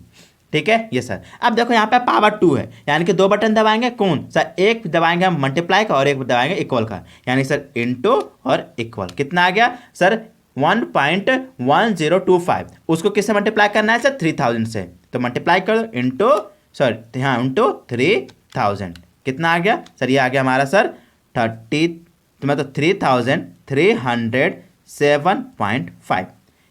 ठीक है ये सर। अब देखो यहाँ पे पावर 2 है, यानी कि 2 बटन दबाएंगे कौन सर, एक दबाएंगे हम मल्टीप्लाई का और एक दबाएंगे इक्वल का, यानी सर इनटू और इक्वल, कितना आ गया सर 1.1025, उसको किससे मल्टीप्लाई करना है सर 3000 से, तो मल्टीप्लाई कर दो इंटू सॉरी हाँ इंटू 3000, कितना आ गया सर, ये आ गया हमारा सर 3,307.5,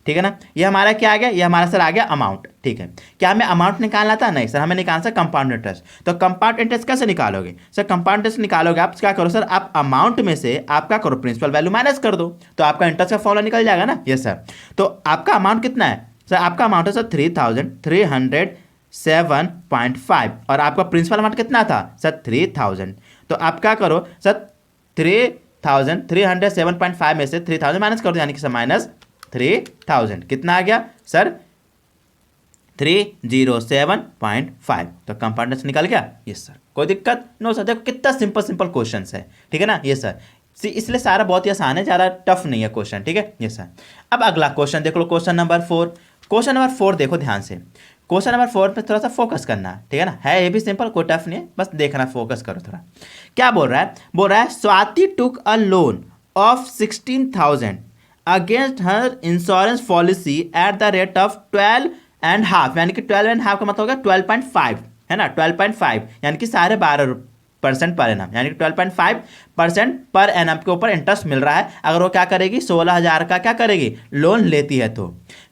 ठीक है ना। ये हमारा क्या आ गया, ये हमारा सर आ गया अमाउंट, ठीक है। क्या हमें अमाउंट निकालना था, नहीं सर, हमें निकालना था कंपाउंड इंटरेस्ट। तो कंपाउंड इंटरेस्ट कैसे निकालोगे सर, कंपाउंड इंटरेस्ट निकालोगे आप क्या करो सर, आप अमाउंट में से आप क्या करो, प्रिंसिपल वैल्यू माइनस कर दो, तो आपका इंटरेस्ट का फॉर्मूला निकल जाएगा ना। यस सर, तो आपका अमाउंट कितना है सर, आपका अमाउंट है सर 3,307.5 और आपका प्रिंसिपल अमाउंट कितना था सर 3,000। तो आप क्या करो सर 3,307.5 में से 3,000 माइनस कर दो, यानी कि सर माइनस 3,000 कितना आ गया सर 307.5। तो कंपाउंड इंटरेस्ट निकल गया। यस सर, कोई दिक्कत नो सर, देखो कितना सिंपल सिंपल क्वेश्चन है, ठीक है ना। ये सर इसलिए सारा बहुत ही आसान है, ज़्यादा टफ नहीं है क्वेश्चन, ठीक है। ये सर, अब अगला क्वेश्चन देख लो, क्वेश्चन नंबर 4। क्वेश्चन नंबर 4 देखो ध्यान से, क्वेश्चन नंबर 4 पे थोड़ा सा फोकस करना, ठीक है ना। है ये भी सिंपल, कोई टफ नहीं है, बस देखना, फोकस करो थोड़ा। क्या बोल रहा है, बोल रहा है Swati took a loan of 16,000 against her insurance policy at the rate of 12.5, यानी कि 12.5 का मतलब होगा 12.5, है ना, 12.5 यानी कि 12.5% पर एनम, यानी कि 12.5% पर एनम के ऊपर इंटरेस्ट मिल रहा है। अगर वो क्या करेगी, 16,000 का क्या करेगी, लोन लेती है। तो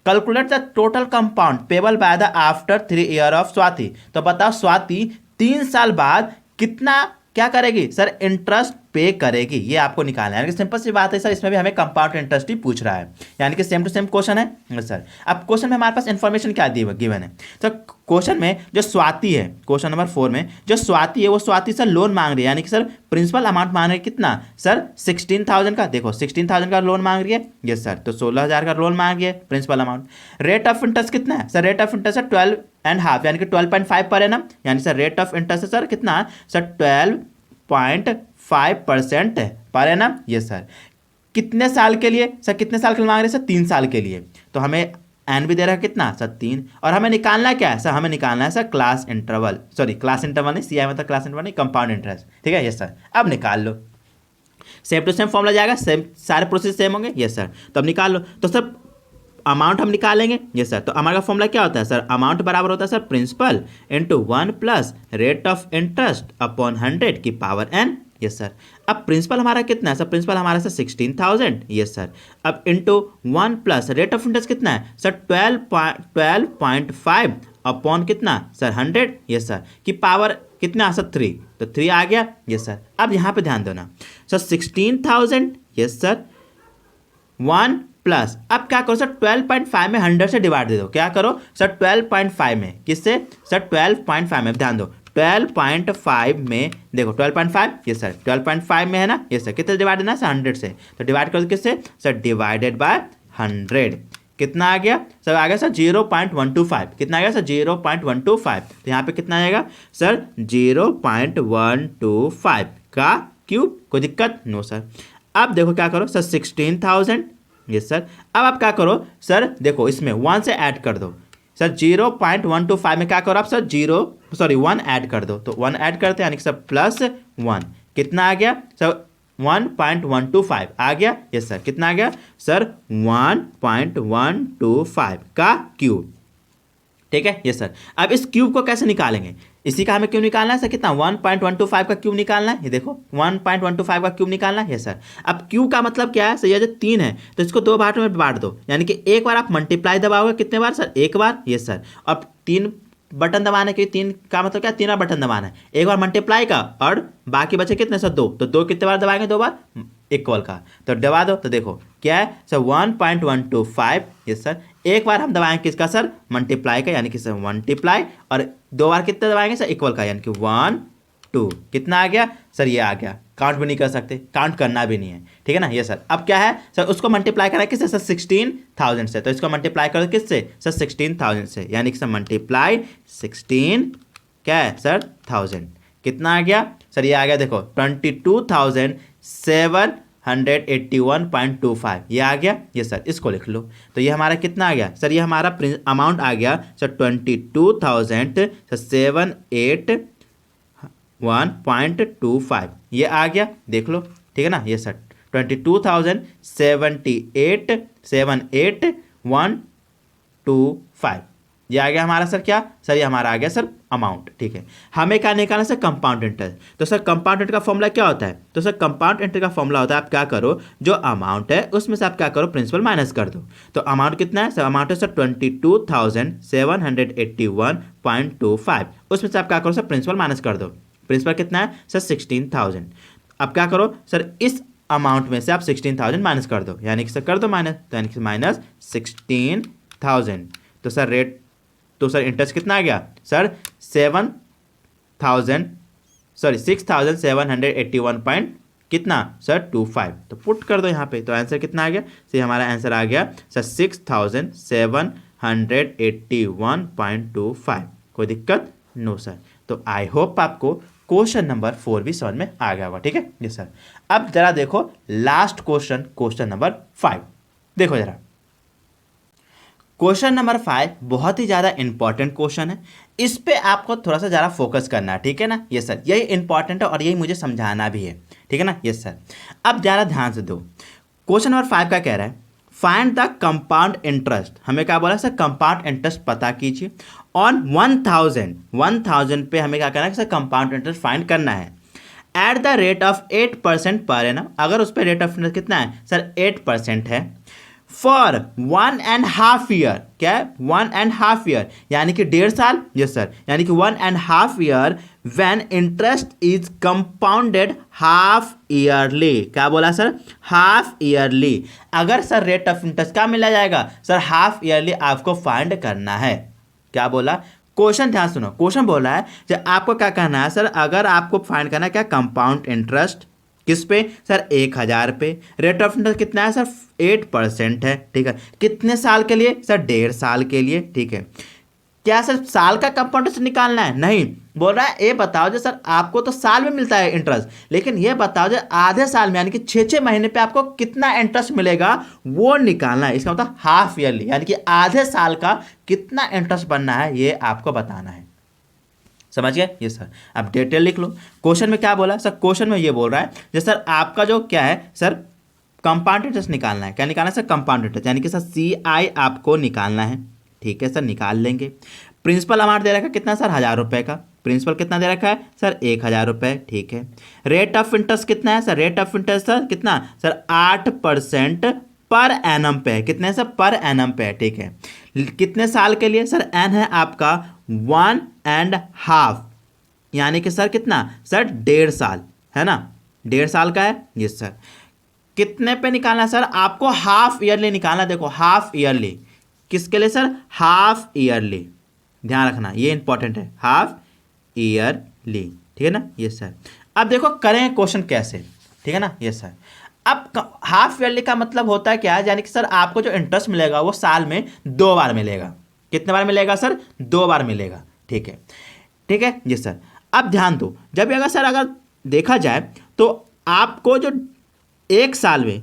calculate the total compound payable by the after 3 year of Swati. तो बताओ स्वाति 3 साल बाद कितना क्या करेगी सर, इंटरेस्ट पे करेगी, ये आपको निकालना है। यानी कि सिंपल सी बात है सर, इसमें भी हमें कंपाउंड इंटरेस्ट ही पूछ रहा है, यानी कि सेम टू सेम क्वेश्चन है सर। अब क्वेश्चन में हमारे पास इंफॉर्मेशन क्या दी गिवन है सर, क्वेश्चन में जो स्वाति है, क्वेश्चन नंबर 4 में जो स्वाति है, वो स्वाति सर लोन मांग रही है, यानी कि सर प्रिंसिपल अमाउंट मांग रही है कितना सर 16,000 का। देखो 16,000 का लोन मांग रही है, यस सर, तो 16,000 का लोन मांग रही है principal amount. Rate of interest कितना है सर, रेट ऑफ इंटरेस्ट है 12.5, यानी कि 12.5 पर एनम, यानी सर रेट ऑफ इंटरेस्ट है सर कितना sir 12.5% per annum. Yes sir, कितने साल के लिए सर, कितने साल के लिए मांग रहे हैं सर, 3 साल के लिए। तो हमें एन भी दे रहा है कितना सर 3, और हमें निकालना क्या है सर, हमें निकालना है sir class interval, sorry class interval नहीं, सीआई मतलब क्लास इंटरवल नहीं, कंपाउंड इंटरेस्ट, ठीक है। यस सर, अब निकाल लो, सेम टू सेम फॉर्मूला जाएगा, सेम सारे प्रोसेस सेम होंगे। यस सर, तो अब निकाल लो। तो सर अमाउंट हम निकालेंगे। यस सर, तो हमारा फॉर्मूला क्या होता है सर, अमाउंट बराबर होता है sir principal into 1 plus rate of interest upon 100 की पावर n। यस सर, अब प्रिंसिपल हमारा कितना है सर, प्रिंसिपल हमारा सर 16,000। यस सर, अब into 1 plus rate of interest कितना है सर 12.5 अपॉन कितना सर 100। यस सर, की पावर कितना सर 3, तो 3 आ गया। यस सर, अब यहाँ पे ध्यान देना सर 16,000, यस सर 1 प्लस, अब क्या करो सर 12.5 में 100 से डिवाइड दे दो, क्या करो सर 12.5 में, किससे सर 12.5 में, ध्यान दो 12.5 में, देखो 12.5, ये सर 12.5 में है ना, ये सर कितने डिवाइड देना सर 100 से, तो डिवाइड कर दो किससे सर डिवाइडेड बाय 100, कितना आ गया सर, आ गया सर 0.125, कितना आ गया सर 0.125, तो यहाँ पे कितना आएगा सर 0.125 का क्यूब, कोई दिक्कत नो सर। अब देखो क्या करो सर 16,000, यस सर, अब आप क्या करो सर, देखो इसमें 1 से ऐड कर दो सर 0.125 में क्या करो आप सर 1 ऐड कर दो, तो 1 ऐड करते हैं यानी कि सर प्लस 1, कितना आ गया सर 1.125 आ गया। यस सर, कितना आ गया सर 1.125 का क्यूब, ठीक है। यस सर, अब इस क्यूब को कैसे निकालेंगे, इसी का हमें क्यूब निकालना है सर, कितना 1.125 का क्यूब निकालना है, ये देखो 1.125 का क्यूब निकालना है। यस सर, अब क्यूब का मतलब क्या है सर, ये जो 3 है तो इसको 2 भागों में बांट दो, यानी कि एक बार आप मल्टीप्लाई दबाओगे कितने बार सर, एक बार। यस सर, अब 3 बटन दबाने के, 3 का मतलब क्या 3 बार बटन दबाना है, एक बार मल्टीप्लाई का और बाकी बचे कितने सर 2, तो 2 कितने बार दबाएंगे, 2 बार इक्वल का, तो दबा दो, तो देखो क्या है सर 1.125। यस सर, एक बार हम दबाएंगे किसका सर मल्टीप्लाई का, यानी कि सर मल्टीप्लाई, और 2 बार कितने दबाएंगे सर इक्वल का, यानी कि 1 2, कितना आ गया सर, ये आ गया, काउंट भी नहीं कर सकते, काउंट करना भी नहीं है, ठीक है ना। ये सर, अब क्या है सर, उसको मल्टीप्लाई करना है किससे सर 16,000 से, तो इसको मल्टीप्लाई करो किससे सर 16,000 से, यानी कि सर मल्टीप्लाई 16 क्या है सर 1000, कितना आ गया सर, ये आ गया देखो 22,781.25, ये आ गया। ये सर, इसको लिख लो, तो ये हमारा कितना आ गया सर, ये हमारा अमाउंट आ गया सर 22,781.25, ये आ गया, देख लो, ठीक है ना। ये सर 22,781.125, ये आ गया हमारा सर क्या सर, ये हमारा आ गया सर अमाउंट। ठीक है, हमें क्या निकालना सर कंपाउंड इंटरेस्ट। तो सर कंपाउंड इंटरेस्ट का फॉर्मूला क्या होता है, तो सर कंपाउंड इंटरेस्ट का फॉर्मूला होता है, आप क्या करो जो अमाउंट है उसमें से आप क्या करो प्रिंसिपल माइनस कर दो। तो अमाउंट कितना है सर, अमाउंट है सर 22,781.25, उसमें से आप क्या करो सर प्रिंसिपल माइनस कर दो। प्रिंसिपल कितना है सर 16,000। अब क्या करो सर इस अमाउंट में से आप 16,000 माइनस कर दो, यानी कि सर कर दो माइनस, तो यानी कि माइनस 16,000। तो सर रेट, तो सर इंटरेस्ट कितना आ गया सर 6,781 पॉइंट कितना सर 25। तो पुट कर दो यहाँ पे, तो आंसर कितना आ गया सर, हमारा आंसर आ गया सर 6,781.25। कोई दिक्कत नो सर। तो आई होप आपको क्वेश्चन नंबर 4 भी समझ में आ गया होगा। ठीक है जी सर। अब जरा देखो लास्ट क्वेश्चन, क्वेश्चन नंबर 5 देखो जरा। क्वेश्चन नंबर 5 बहुत ही ज़्यादा इंपॉर्टेंट क्वेश्चन है, इस पे आपको थोड़ा सा ज़्यादा फोकस करना है। ठीक है ना, ये सर यही इंपॉर्टेंट है और यही मुझे समझाना भी है। ठीक है ना, ये सर। अब ज़रा ध्यान से दो, क्वेश्चन नंबर 5 का कह रहा है फाइंड द कंपाउंड इंटरेस्ट। हमें क्या बोला सर, कंपाउंड इंटरेस्ट पता कीजिए ऑन 1,000 पे हमें क्या करना है सर, कंपाउंड इंटरेस्ट फाइंड करना है eight the rate of 8% per annum. अगर उस पर रेट ऑफ इंटरेस्ट कितना है सर 8% है, फॉर 1.5 ईयर। क्या है 1.5 ईयर, यानी कि 1.5 साल। यस सर, यानी कि 1.5 year when interest is compounded half yearly. क्या बोला सर, हाफ ईयरली। अगर सर रेट ऑफ इंटरेस्ट क्या मिला जाएगा सर, हाफ ईयरली आपको फाइंड करना है। क्या बोला, क्वेश्चन ध्यान सुनो, क्वेश्चन बोला है जब आपको क्या करना है सर, अगर आपको फाइंड करना है क्या कंपाउंड इंटरेस्ट किस पे सर 1,000 पे, रेट ऑफ इंटरेस्ट कितना है सर 8% है। ठीक है, कितने साल के लिए सर 1.5 साल के लिए। ठीक है, क्या सर साल का कंपाउंड इंटरेस्ट निकालना है, नहीं बोल रहा है ये बताओ जो सर आपको तो साल में मिलता है इंटरेस्ट, लेकिन ये बताओ जो आधे साल में यानी कि 6-6 महीने पे आपको कितना इंटरेस्ट मिलेगा वो निकालना है। इसका मतलब हाफ ईयरली, यानी कि आधे साल का कितना इंटरेस्ट बनना है ये आपको बताना है। समझ गए ये सर। अब डिटेल लिख लो, क्वेश्चन में क्या बोला सर, क्वेश्चन में ये बोल रहा है जो सर आपका जो क्या है सर कंपाउंड इंटरेस्ट निकालना है। क्या निकालना है सर, कंपाउंड इंटरेस्ट, यानी कि सर CI आपको निकालना है। ठीक है सर, निकाल लेंगे। प्रिंसिपल अमाउंट दे रखा है कितना सर 1,000 रुपये का, प्रिंसिपल कितना दे रखा है सर 1,000 रुपये। ठीक है, रेट ऑफ इंटरेस्ट कितना है sir, rate of interest sir कितना सर 8% पर एनम पे है। कितने सर पर एनम पे है। ठीक है, कितने साल के लिए सर, एन है आपका 1.5, यानी कि सर कितना सर 1.5 साल है ना, 1.5 साल का है ये सर। कितने पे निकालना सर, आपको हाफ ईयरली निकालना। देखो हाफ ईयरली किसके लिए सर, हाफ ईयरली, ध्यान रखना ये इंपॉर्टेंट है, हाफ ईयरली। ठीक है ना ये सर। अब देखो करें क्वेश्चन कैसे। ठीक है ना ये सर। अब हाफ ईयरली का मतलब होता है क्या, यानी कि सर आपको जो इंटरेस्ट मिलेगा वो साल में 2 बार मिलेगा। कितने बार मिलेगा सर, 2 बार मिलेगा। ठीक है, ठीक है जी सर। अब ध्यान दो, जब अगर सर अगर देखा जाए तो आपको जो एक साल में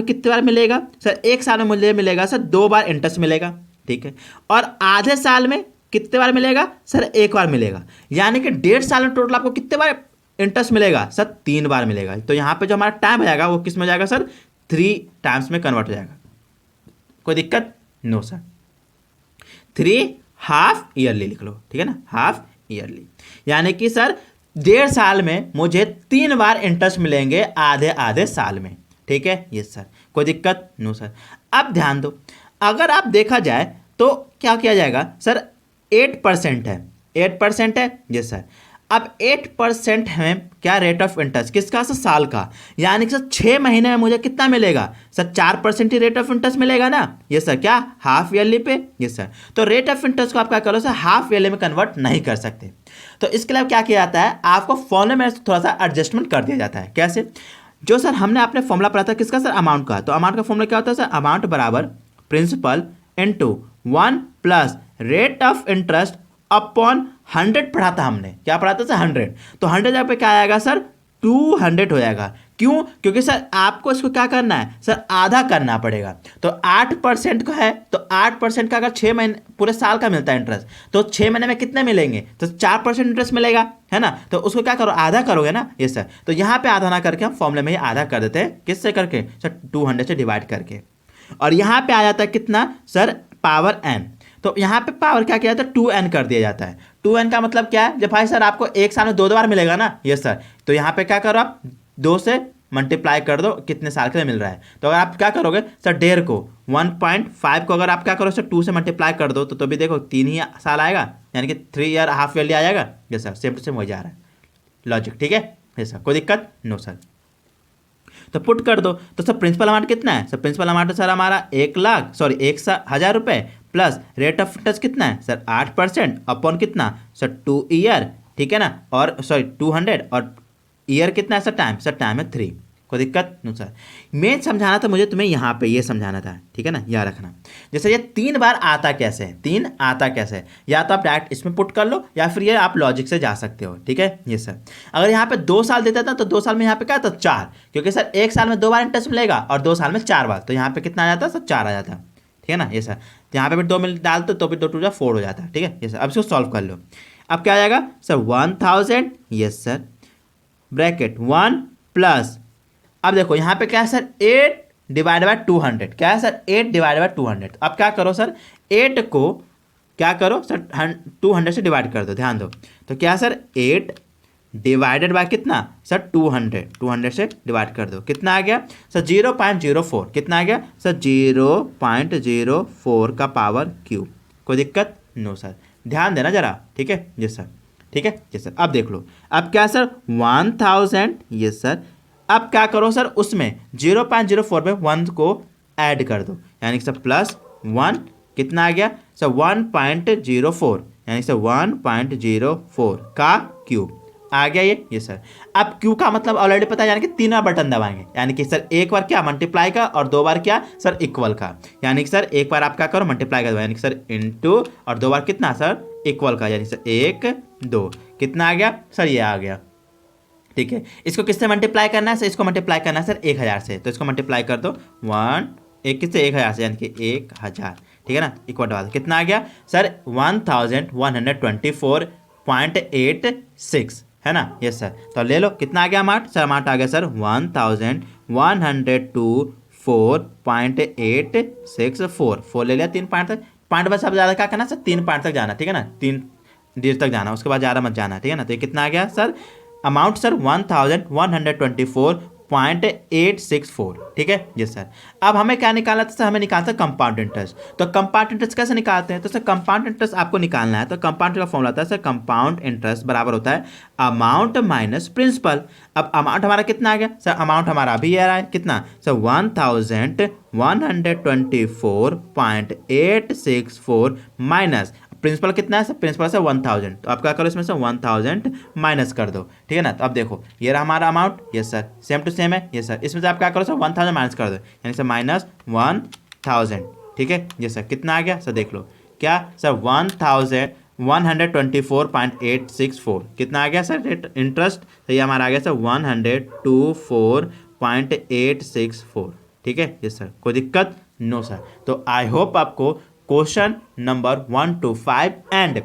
कितने बार मिलेगा सर, एक साल में मुझे मिलेगा सर 2 बार इंटरेस्ट मिलेगा। ठीक है, और आधे साल में कितने बार मिलेगा सर, 1 बार मिलेगा। यानी कि 1.5 साल में टोटल आपको कितने बार इंटरेस्ट मिलेगा सर, 3 बार मिलेगा। तो यहाँ पे जो हमारा टाइम हो जाएगा वो किस में हो जाएगा सर, 3 टाइम्स में कन्वर्ट हो जाएगा। कोई दिक्कत नो सर। 3 हाफ ईयरली लिख लो। ठीक है ना, हाफ ईयरली, यानी कि सर 1.5 साल में मुझे 3 बार इंटरेस्ट मिलेंगे आधे आधे साल में। ठीक है ये सर, कोई दिक्कत नो सर। अब ध्यान दो, अगर आप देखा जाए तो क्या किया जाएगा सर, 8% है, 8% है ये सर। अब 8% है क्या रेट ऑफ इंटरेस्ट किसका सर, साल का, यानी कि सर 6 महीने में मुझे कितना मिलेगा sir, 4% he rate of interest मिलेगा ना ये सर, क्या हाफ ईयरली पे ये सर। तो रेट ऑफ इंटरेस्ट को आप क्या करो सर, हाफ ईयरली में कन्वर्ट नहीं कर सकते। तो इसके लिए क्या किया जाता है, आपको फॉर्मूले में थोड़ा सा एडजस्टमेंट कर दिया जाता है। कैसे, जो सर हमने आपने फॉर्मूला पढ़ा था किसका सर, अमाउंट का। तो अमाउंट का फॉर्मूला क्या होता है सर, अमाउंट बराबर principal into 1 plus rate of interest upon 100 पढ़ा था हमने। क्या पढ़ा था सर, 100। तो 100 जगह पे क्या आएगा सर, 200 हो जाएगा। क्यों, क्योंकि सर आपको इसको क्या करना है सर, आधा करना पड़ेगा। तो 8% का है, तो 8% का अगर 6 महीने पूरे साल का मिलता है इंटरेस्ट, तो 6 महीने में कितने मिलेंगे, तो 4% इंटरेस्ट मिलेगा है ना। तो उसको क्या करो, आधा करोगे ना ये सर। तो यहाँ पे आधा ना करके हम फॉर्मूले में ही आधा कर देते हैं, किससे करके सर, 200 से डिवाइड करके। और यहाँ पे आ जाता है कितना सर, पावर n। तो यहाँ पे पावर क्या किया जाता है 2n कर दिया जाता है। 2n का मतलब क्या है, जब भाई सर आपको एक साल में 2 बार मिलेगा ना, यस सर, तो यहाँ पे क्या करो आप 2 से मल्टीप्लाई कर दो कितने साल के लिए मिल रहा है। तो अगर आप क्या करोगे सर 1.5 को 1.5 को अगर आप क्या करो सर 2 से मल्टीप्लाई कर दो तो भी देखो 3 ही साल आएगा, यानी कि 3 ईयर हाफ ईयरली आ जाएगा। Yes sir, same to same हो जा रहा है लॉजिक, ठीक है। यस सर, कोई दिक्कत नो सर। तो पुट कर दो। तो सर प्रिंसिपल अमाउंट कितना है सर, प्रिंसिपल अमाउंट सर हमारा 1,00,000 रुपये प्लस रेट ऑफ इंटरेस्ट कितना है सर 8% अपॉन कितना सर 2 ईयर, ठीक है ना, और सॉरी 200 और ईयर कितना है सर टाइम है 3। कोई दिक्कत नो सर। मेन समझाना था मुझे तुम्हें यहाँ पे ये समझाना था, ठीक है ना, याद रखना। जैसे ये 3 बार आता कैसे है, 3 आता कैसे है, या तो आप डायरेक्ट इसमें पुट कर लो या फिर ये आप लॉजिक से जा सकते हो, ठीक है। ये सर अगर यहाँ पे 2 साल देता था तो 2 साल में यहाँ पे क्या था 4, क्योंकि सर 1 साल में 2 बार इंटरेस्ट मिलेगा और 2 साल में 4 बार, तो यहाँ पे कितना आ जाता सर 4 आ जाता, ठीक है ना। ये सर यहाँ पे भी 2 मिल डालते तो भी 2 2 4 हो जाता है, ठीक है। ये सर अब इसको सॉल्व कर लो। अब क्या आ जाएगा sir 1000, yes sir, bracket 1 plus, अब देखो यहाँ पे क्या है सर 8 डिवाइड बाय 200, क्या है सर 8 डिवाइड बाय 200। अब क्या करो सर 8 को क्या करो सर 200 से डिवाइड कर दो, ध्यान दो। तो क्या सर 8 डिवाइडेड बाय कितना सर 200 से डिवाइड कर दो, कितना आ गया सर 0.04, कितना आ गया सर 0.04 का पावर क्यूब। कोई दिक्कत नो सर, ध्यान देना जरा, ठीक है। यस सर, ठीक है। यस सर अब देख लो, अब क्या सर 1000, यस सर, अब क्या करो सर उसमें 0.04 में 1 को ऐड कर दो, यानी कि सर प्लस 1 कितना आ गया सर 1.04, यानी सर 1.04 का क्यूब आ गया ये सर। अब क्यू का मतलब ऑलरेडी पता है, यानी कि 3 बार बटन दबाएंगे, यानी कि सर एक बार क्या मल्टीप्लाई का और 2 बार क्या सर इक्वल का, यानी कि सर एक बार आप क्या करो मल्टीप्लाई का, यानी कि सर इनटू और 2 बार कितना सर इक्वल का, यानी सर 1 2 कितना आ गया सर ये आ गया, ठीक है। इसको किससे मल्टीप्लाई करना है सर, इसको मल्टीप्लाई करना है सर 1000 से, तो इसको मल्टीप्लाई कर दो 1 किससे 1000 से, यानी कि 1000, ठीक है ना, इक्वल टू कितना आ गया सर 1124.86 है ना। यस सर, तो ले लो कितना आ गया अमाउंट सर, अमाउंट आ गया सर 1102.864, 4 ले लिया 3 पॉइंट तक, पॉइंट बस अब ज़्यादा क्या करना सर 3 पॉइंट तक जाना, ठीक है ना, 3 डिजिट तक जाना, उसके बाद ज़्यादा मत जाना, ठीक है ना। तो ये कितना आ गया सर अमाउंट सर 1124.864, ठीक है। यस सर, अब हमें क्या निकालना था सर, हमें निकालना था कंपाउंड इंटरेस्ट। तो कंपाउंड इंटरेस्ट कैसे निकालते हैं, तो सर कंपाउंड इंटरेस्ट आपको निकालना है, तो कंपाउंड का फॉर्मूला आता है सर कंपाउंड इंटरेस्ट बराबर होता है अमाउंट माइनस प्रिंसिपल। अब अमाउंट हमारा कितना आ गया सर, अमाउंट हमारा अभी आ रहा है कितना सर 1124.864 माइनस प्रिंसिपल कितना है सर, प्रिंसिपल से 1000, तो आप क्या करो इसमें से 1000 माइनस कर दो, ठीक है ना। तो अब देखो ये रहा हमारा amount, yes sir, same to same है, यस सर, इसमें से आप क्या करो सर 1000 माइनस कर दो, यानी सर माइनस 1000, ठीक है। यस सर, कितना आ गया सर देख लो, क्या सर 1124.864, कितना आ गया सर रेट इंटरेस्ट, तो ये हमारा आ गया सर 124.864, ठीक है। यस सर, कोई दिक्कत नो सर। तो आई होप आपको question number 1 to 5 and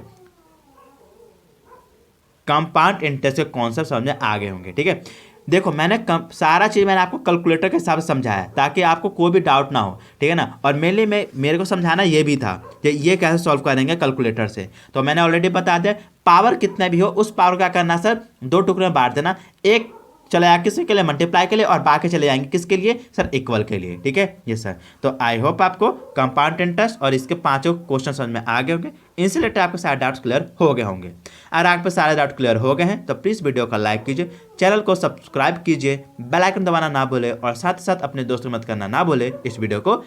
compound interest के कॉन्सेप्ट समझ में आ गए होंगे, ठीक है। देखो मैंने सारा चीज़ मैंने आपको कैलकुलेटर के हिसाब से समझाया ताकि आपको कोई भी डाउट ना हो, ठीक है ना। और मेनली मेरे को समझाना ये भी था कि ये कैसे सॉल्व करेंगे कैलकुलेटर से, तो मैंने ऑलरेडी बता दिया। पावर कितना भी हो उस पावर का करना सर 2 टुकड़े में बांट देना, एक चले जाएगा किसके लिए मल्टीप्लाई के लिए और बाकी चले जाएंगे किसके लिए सर इक्वल के लिए, ठीक है। ये सर, तो आई होप आपको कंपाउंड इंटरेस्ट और इसके 5 क्वेश्चन समझ में आ गए होंगे, इनसे रिलेटेड आपके सारे डाउट्स क्लियर हो गए होंगे। अगर आप पे सारे डाउट क्लियर हो गए हैं तो प्लीज़ वीडियो को लाइक कीजिए, चैनल को सब्सक्राइब कीजिए, बेल आइकन दबाना ना भूले और साथ ही साथ अपने दोस्तों मत करना ना भूले इस वीडियो को